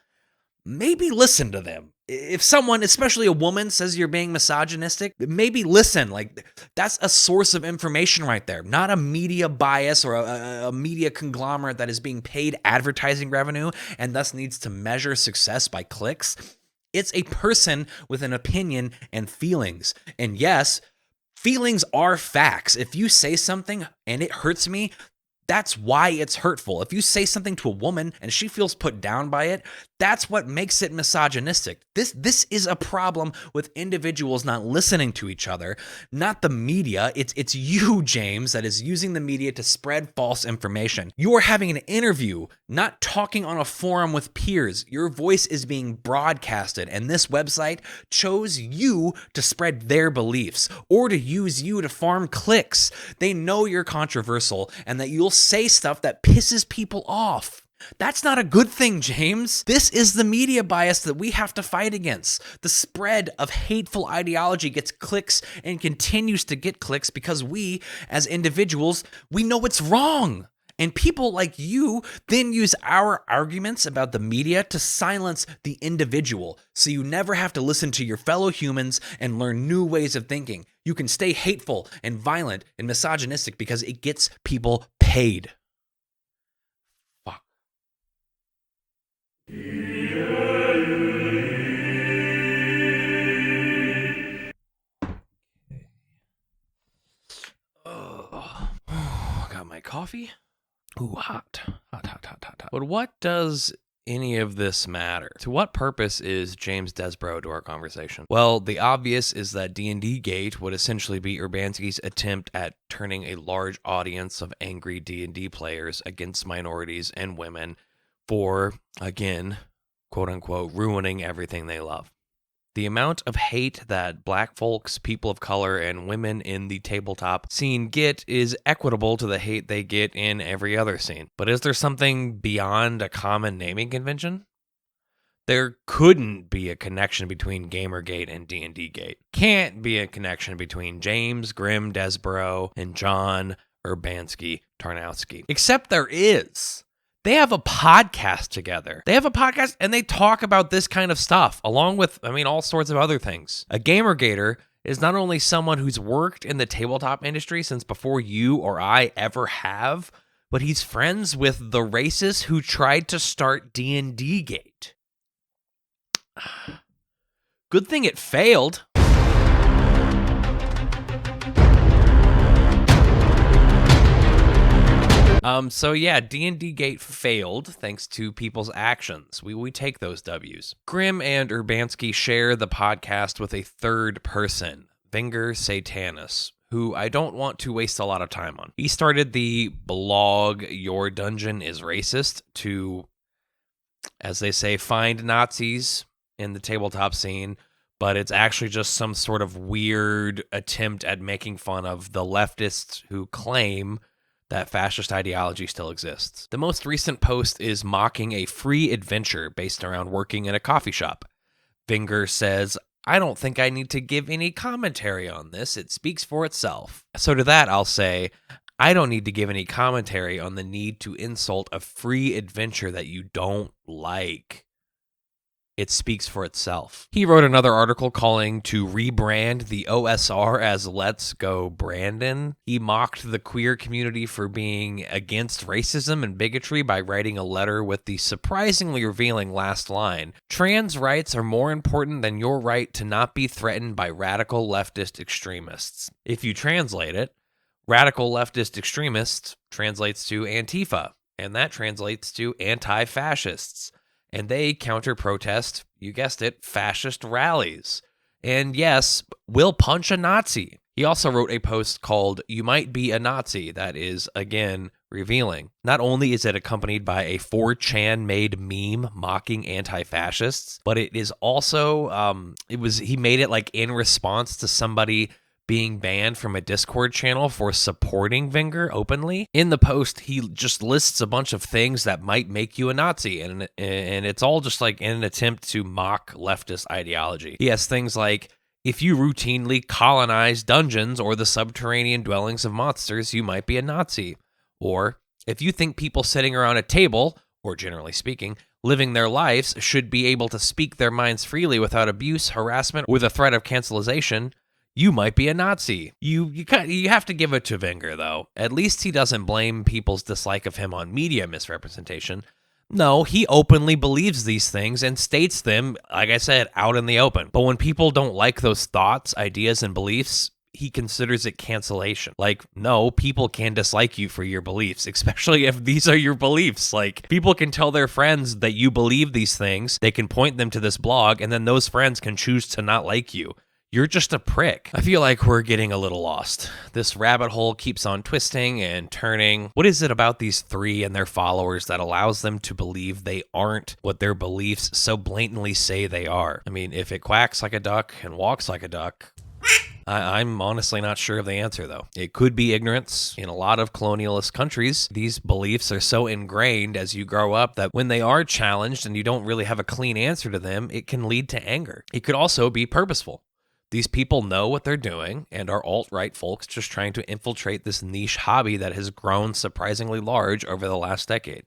Speaker 1: maybe listen to them. If someone, especially a woman, says you're being misogynistic, maybe listen. Like, that's a source of information right there, not a media bias or a media conglomerate that is being paid advertising revenue and thus needs to measure success by clicks. It's a person with an opinion and feelings. And yes, feelings are facts. If you say something and it hurts me, that's why it's hurtful. If you say something to a woman and she feels put down by it, that's what makes it misogynistic. This is a problem with individuals not listening to each other, not the media. It's you, James, that is using the media to spread false information. You are having an interview, not talking on a forum with peers. Your voice is being broadcasted, and this website chose you to spread their beliefs or to use you to farm clicks. They know you're controversial and that you'll say stuff that pisses people off. That's not a good thing, James. This is the media bias that we have to fight against. The spread of hateful ideology gets clicks and continues to get clicks because we, as individuals, we know it's wrong. And people like you then use our arguments about the media to silence the individual, so you never have to listen to your fellow humans and learn new ways of thinking. You can stay hateful and violent and misogynistic because it gets people paid. Fuck. Oh, got my coffee. Ooh, hot. But what does any of this matter? To what purpose is James Desborough to our conversation? Well, the obvious is that D&D Gate would essentially be Urbanski's attempt at turning a large audience of angry D&D players against minorities and women for, again, quote-unquote, ruining everything they love. The amount of hate that black folks, people of color, and women in the tabletop scene get is equitable to the hate they get in every other scene. But is there something beyond a common naming convention? There couldn't be a connection between Gamergate and D&D Gate. Can't be a connection between James, Grimm, Desborough, and John Urbanski Tarnowski. Except there is. They have a podcast together. They have a podcast and they talk about this kind of stuff, along with, all sorts of other things. A Gamergator is not only someone who's worked in the tabletop industry since before you or I ever have, but he's friends with the racists who tried to start D&D Gate. Good thing it failed. So yeah, D&D Gate failed thanks to people's actions. We take those W's. Grimm and Urbanski share the podcast with a third person, Vinger Satanus, who I don't want to waste a lot of time on. He started the blog Your Dungeon is Racist to, as they say, find Nazis in the tabletop scene, but it's actually just some sort of weird attempt at making fun of the leftists who claim that fascist ideology still exists. The most recent post is mocking a free adventure based around working in a coffee shop. Vinger says, I don't think I need to give any commentary on this. It speaks for itself. So to that, I'll say, I don't need to give any commentary on the need to insult a free adventure that you don't like. It speaks for itself. He wrote another article calling to rebrand the OSR as Let's Go Brandon. He mocked the queer community for being against racism and bigotry by writing a letter with the surprisingly revealing last line, trans rights are more important than your right to not be threatened by radical leftist extremists. If you translate it, radical leftist extremists translates to Antifa, and that translates to anti-fascists. And they counter-protest, you guessed it, fascist rallies. And yes, will punch a Nazi. He also wrote a post called You Might Be a Nazi that is, again, revealing. Not only is it accompanied by a 4chan-made meme mocking anti-fascists, but it is also, he made it like in response to somebody being banned from a Discord channel for supporting Vinger openly. In the post, he just lists a bunch of things that might make you a Nazi, and it's all just like in an attempt to mock leftist ideology. He has things like, if you routinely colonize dungeons or the subterranean dwellings of monsters, you might be a Nazi. Or, if you think people sitting around a table, or generally speaking, living their lives should be able to speak their minds freely without abuse, harassment, or the threat of cancelization, you might be a Nazi. You have to give it to Vinger, though. At least he doesn't blame people's dislike of him on media misrepresentation. No, he openly believes these things and states them, like I said, out in the open. But when people don't like those thoughts, ideas, and beliefs, he considers it cancellation. Like, no, people can dislike you for your beliefs, especially if these are your beliefs. Like, people can tell their friends that you believe these things, they can point them to this blog, and then those friends can choose to not like you. You're just a prick. I feel like we're getting a little lost. This rabbit hole keeps on twisting and turning. What is it about these three and their followers that allows them to believe they aren't what their beliefs so blatantly say they are? I mean, if it quacks like a duck and walks like a duck, I'm honestly not sure of the answer, though. It could be ignorance. In a lot of colonialist countries, these beliefs are so ingrained as you grow up that when they are challenged and you don't really have a clean answer to them, it can lead to anger. It could also be purposeful. These people know what they're doing and are alt-right folks just trying to infiltrate this niche hobby that has grown surprisingly large over the last decade.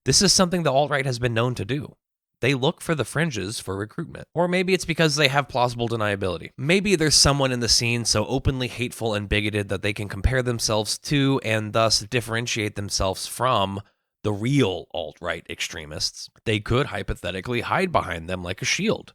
Speaker 1: This is something the alt-right has been known to do. They look for the fringes for recruitment. Or maybe it's because they have plausible deniability. Maybe there's someone in the scene so openly hateful and bigoted that they can compare themselves to and thus differentiate themselves from the real alt-right extremists. They could hypothetically hide behind them like a shield,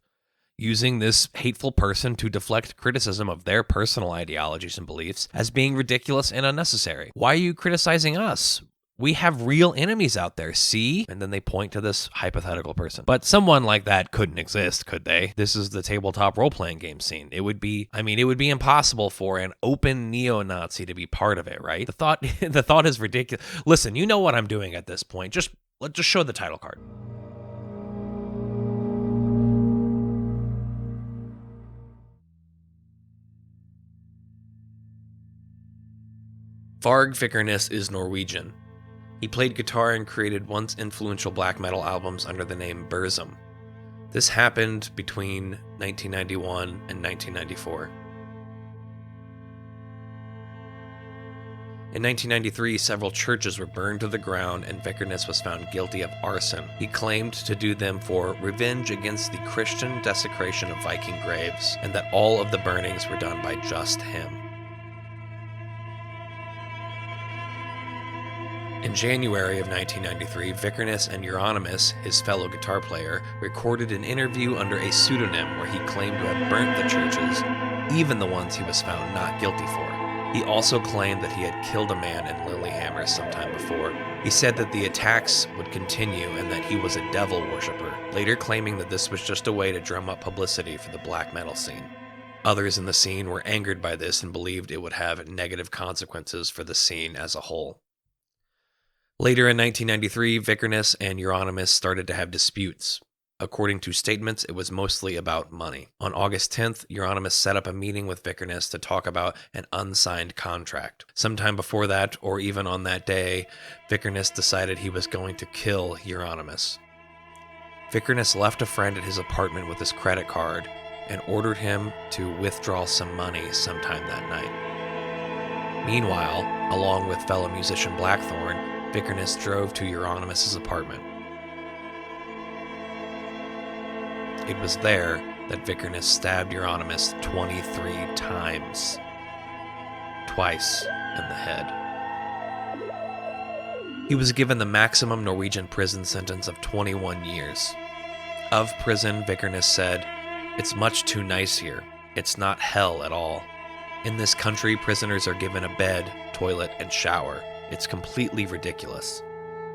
Speaker 1: using this hateful person to deflect criticism of their personal ideologies and beliefs as being ridiculous and unnecessary. Why are you criticizing us? We have real enemies out there, see? And then they point to this hypothetical person. But someone like that couldn't exist, could they? This is the tabletop role-playing game scene. It would be impossible for an open neo-Nazi to be part of it, right? The thought is ridiculous. Listen, you know what I'm doing at this point. Let's just show the title card. Varg Vikernes is Norwegian. He played guitar and created once influential black metal albums under the name Burzum. This happened between 1991 and 1994. In 1993, several churches were burned to the ground and Vikernes was found guilty of arson. He claimed to do them for revenge against the Christian desecration of Viking graves, and that all of the burnings were done by just him. In January of 1993, Vikernes and Euronymous, his fellow guitar player, recorded an interview under a pseudonym where he claimed to have burnt the churches, even the ones he was found not guilty for. He also claimed that he had killed a man in Lillehammer sometime before. He said that the attacks would continue and that he was a devil worshiper, later claiming that this was just a way to drum up publicity for the black metal scene. Others in the scene were angered by this and believed it would have negative consequences for the scene as a whole. Later in 1993, Vikernes and Euronymous started to have disputes. According to statements, it was mostly about money. On August 10th, Euronymous set up a meeting with Vikernes to talk about an unsigned contract. Sometime before that, or even on that day, Vikernes decided he was going to kill Euronymous. Vikernes left a friend at his apartment with his credit card and ordered him to withdraw some money sometime that night. Meanwhile, along with fellow musician Blackthorn, Vikernes drove to Euronymous' apartment. It was there that Vikernes stabbed Euronymous 23 times. Twice in the head. He was given the maximum Norwegian prison sentence of 21 years. Of prison, Vikernes said, "It's much too nice here. It's not hell at all. In this country, prisoners are given a bed, toilet, and shower. It's completely ridiculous.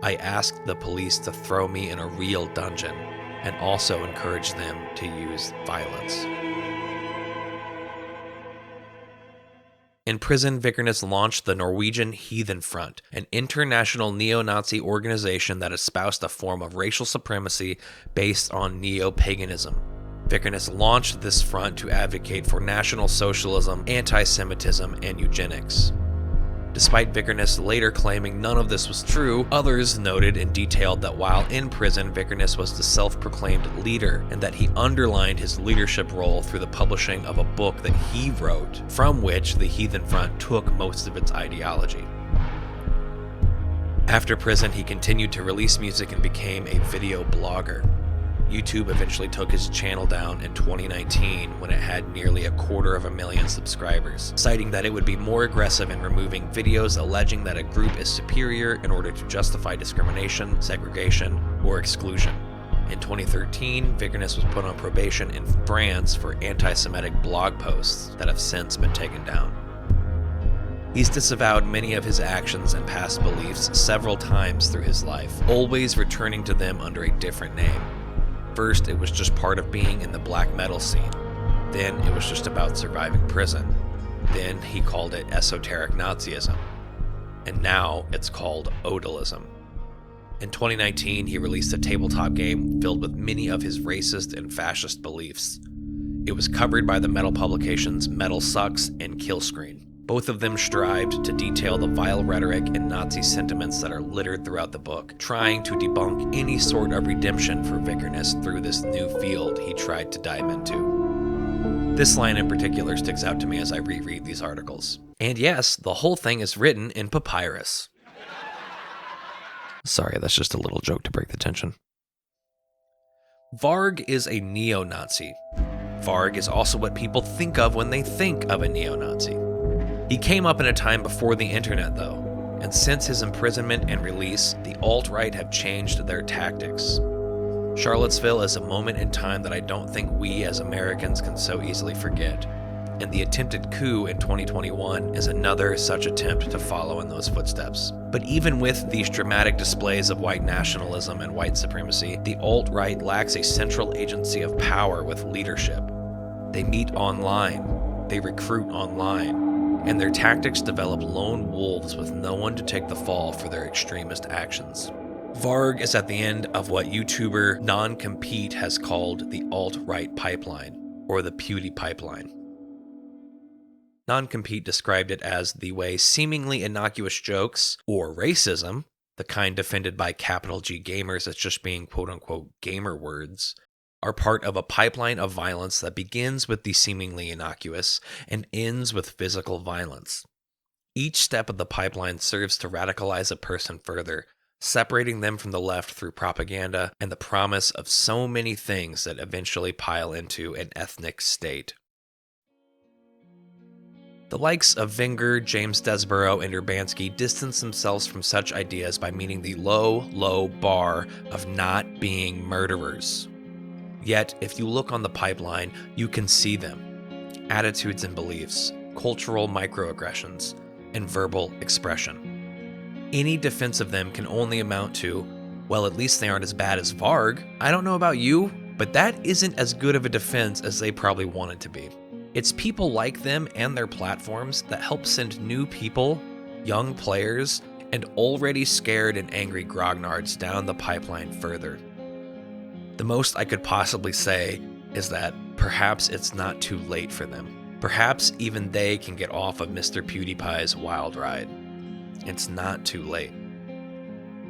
Speaker 1: I asked the police to throw me in a real dungeon and also encouraged them to use violence." In prison, Vikernes launched the Norwegian Heathen Front, an international neo-Nazi organization that espoused a form of racial supremacy based on neo-paganism. Vikernes launched this front to advocate for National Socialism, anti-Semitism, and eugenics. Despite Vikernes later claiming none of this was true, others noted and detailed that while in prison, Vikernes was the self-proclaimed leader, and that he underlined his leadership role through the publishing of a book that he wrote, from which the Heathen Front took most of its ideology. After prison, he continued to release music and became a video blogger. YouTube eventually took his channel down in 2019 when it had nearly 250,000 subscribers, citing that it would be more aggressive in removing videos alleging that a group is superior in order to justify discrimination, segregation, or exclusion. In 2013, Vikernes was put on probation in France for anti-Semitic blog posts that have since been taken down. He's disavowed many of his actions and past beliefs several times through his life, always returning to them under a different name. First, it was just part of being in the black metal scene. Then it was just about surviving prison. Then he called it esoteric Nazism. And now it's called odalism. In 2019, he released a tabletop game filled with many of his racist and fascist beliefs. It was covered by the metal publications Metal Sucks and Kill Screen. Both of them strived to detail the vile rhetoric and Nazi sentiments that are littered throughout the book, trying to debunk any sort of redemption for Vickerness through this new field he tried to dive into. This line in particular sticks out to me as I reread these articles. And yes, the whole thing is written in papyrus. Sorry, that's just a little joke to break the tension. Varg is a neo-Nazi. Varg is also what people think of when they think of a neo-Nazi. He came up in a time before the internet, though, and since his imprisonment and release, the alt-right have changed their tactics. Charlottesville is a moment in time that I don't think we as Americans can so easily forget, and the attempted coup in 2021 is another such attempt to follow in those footsteps. But even with these dramatic displays of white nationalism and white supremacy, the alt-right lacks a central agency of power with leadership. They meet online, they recruit online, and their tactics develop lone wolves with no one to take the fall for their extremist actions. Varg is at the end of what YouTuber Non-Compete has called the alt-right pipeline, or the Pewdie pipeline. Non-Compete described it as the way seemingly innocuous jokes, or racism, the kind defended by capital G gamers as just being quote-unquote gamer words, are part of a pipeline of violence that begins with the seemingly innocuous and ends with physical violence. Each step of the pipeline serves to radicalize a person further, separating them from the left through propaganda and the promise of so many things that eventually pile into an ethnic state. The likes of Wenger, James Desborough, and Urbanski distance themselves from such ideas by meeting the low, low bar of not being murderers. Yet, if you look on the pipeline, you can see them. Attitudes and beliefs, cultural microaggressions, and verbal expression. Any defense of them can only amount to, well, at least they aren't as bad as Varg. I don't know about you, but that isn't as good of a defense as they probably want it to be. It's people like them and their platforms that help send new people, young players, and already scared and angry grognards down the pipeline further. The most I could possibly say is that perhaps it's not too late for them. Perhaps even they can get off of Mr. PewDiePie's wild ride. It's not too late.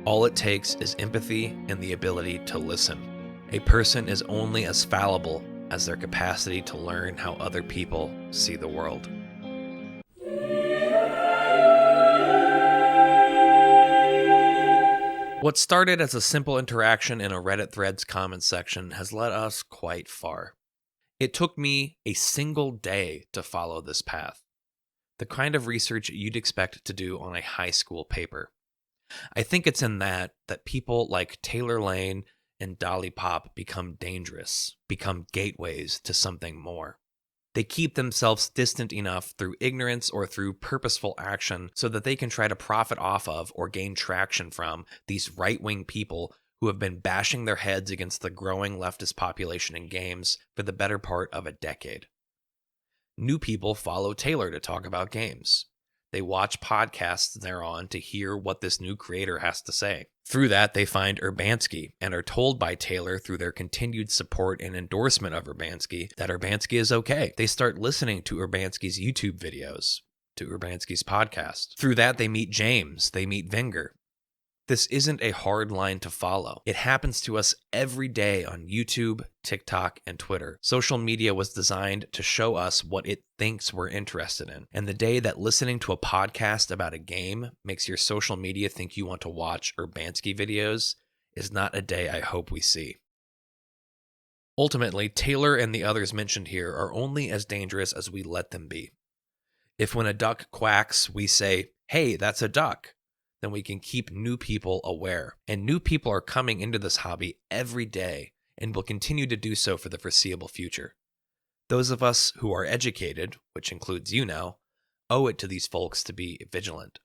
Speaker 1: All it takes is empathy and the ability to listen. A person is only as fallible as their capacity to learn how other people see the world. What started as a simple interaction in a Reddit thread's comments section has led us quite far. It took me a single day to follow this path, the kind of research you'd expect to do on a high school paper. I think it's in that people like Taylor Lane and Dolly Pop become dangerous, become gateways to something more. They keep themselves distant enough through ignorance or through purposeful action so that they can try to profit off of or gain traction from these right-wing people who have been bashing their heads against the growing leftist population in games for the better part of a decade. New people follow Taylor to talk about games. They watch podcasts thereon to hear what this new creator has to say. Through that, they find Urbanski and are told by Taylor through their continued support and endorsement of Urbanski that Urbanski is okay. They start listening to Urbanski's YouTube videos, to Urbanski's podcast. Through that, they meet James, they meet Wenger. This isn't a hard line to follow. It happens to us every day on YouTube, TikTok, and Twitter. Social media was designed to show us what it thinks we're interested in. And the day that listening to a podcast about a game makes your social media think you want to watch Urbanski videos is not a day I hope we see. Ultimately, Taylor and the others mentioned here are only as dangerous as we let them be. If when a duck quacks, we say, "Hey, that's a duck," then we can keep new people aware. And new people are coming into this hobby every day and will continue to do so for the foreseeable future. Those of us who are educated, which includes you now, owe it to these folks to be vigilant.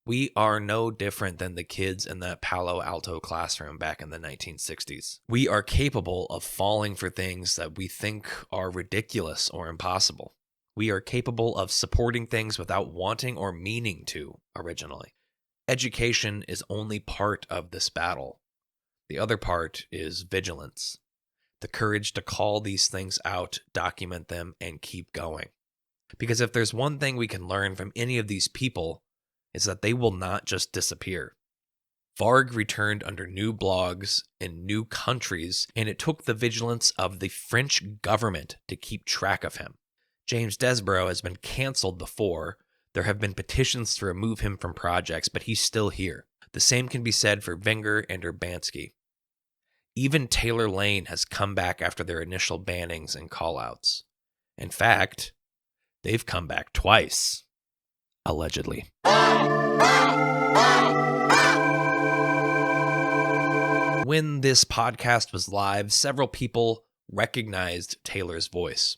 Speaker 1: We are no different than the kids in that Palo Alto classroom back in the 1960s. We are capable of falling for things that we think are ridiculous or impossible. We are capable of supporting things without wanting or meaning to originally. Education is only part of this battle. The other part is vigilance. the courage to call these things out, document them, and keep going. Because if there's one thing we can learn from any of these people, is that they will not just disappear. Varg returned under new blogs in new countries, and it took the vigilance of the French government to keep track of him. James Desborough has been cancelled before. There have been petitions to remove him from projects, but he's still here. The same can be said for Wenger and Urbanski. Even Taylor Lane has come back after their initial bannings and callouts. In fact, they've come back twice. Allegedly. When this podcast was live, several people recognized Taylor's voice.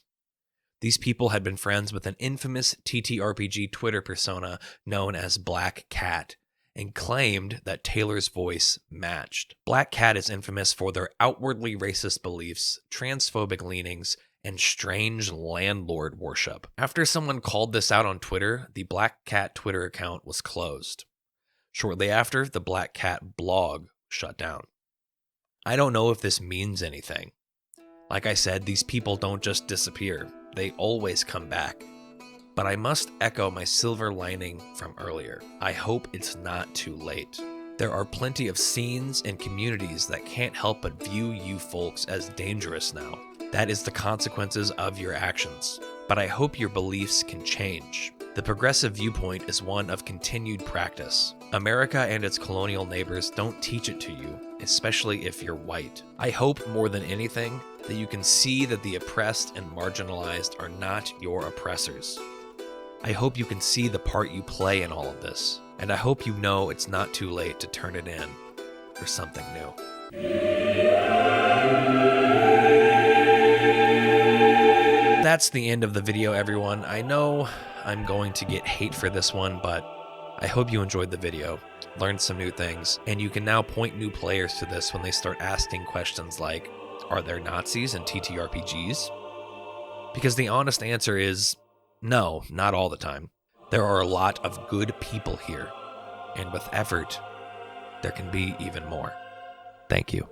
Speaker 1: These people had been friends with an infamous TTRPG Twitter persona known as Black Cat, and claimed that Taylor's voice matched. Black Cat is infamous for their outwardly racist beliefs, transphobic leanings, and strange landlord worship. After someone called this out on Twitter, the Black Cat Twitter account was closed. Shortly after, the Black Cat blog shut down. I don't know if this means anything. Like I said, these people don't just disappear. They always come back. But I must echo my silver lining from earlier. I hope it's not too late. There are plenty of scenes and communities that can't help but view you folks as dangerous now. That is the consequences of your actions. But I hope your beliefs can change. The progressive viewpoint is one of continued practice. America and its colonial neighbors don't teach it to you, especially if you're white. I hope more than anything that you can see that the oppressed and marginalized are not your oppressors. I hope you can see the part you play in all of this, and I hope you know it's not too late to turn it in for something new. That's the end of the video, everyone. I know I'm going to get hate for this one, but I hope you enjoyed the video, learned some new things, and you can now point new players to this when they start asking questions like, are there Nazis in TTRPGs? Because the honest answer is, no, not all the time. There are a lot of good people here, and with effort, there can be even more. Thank you.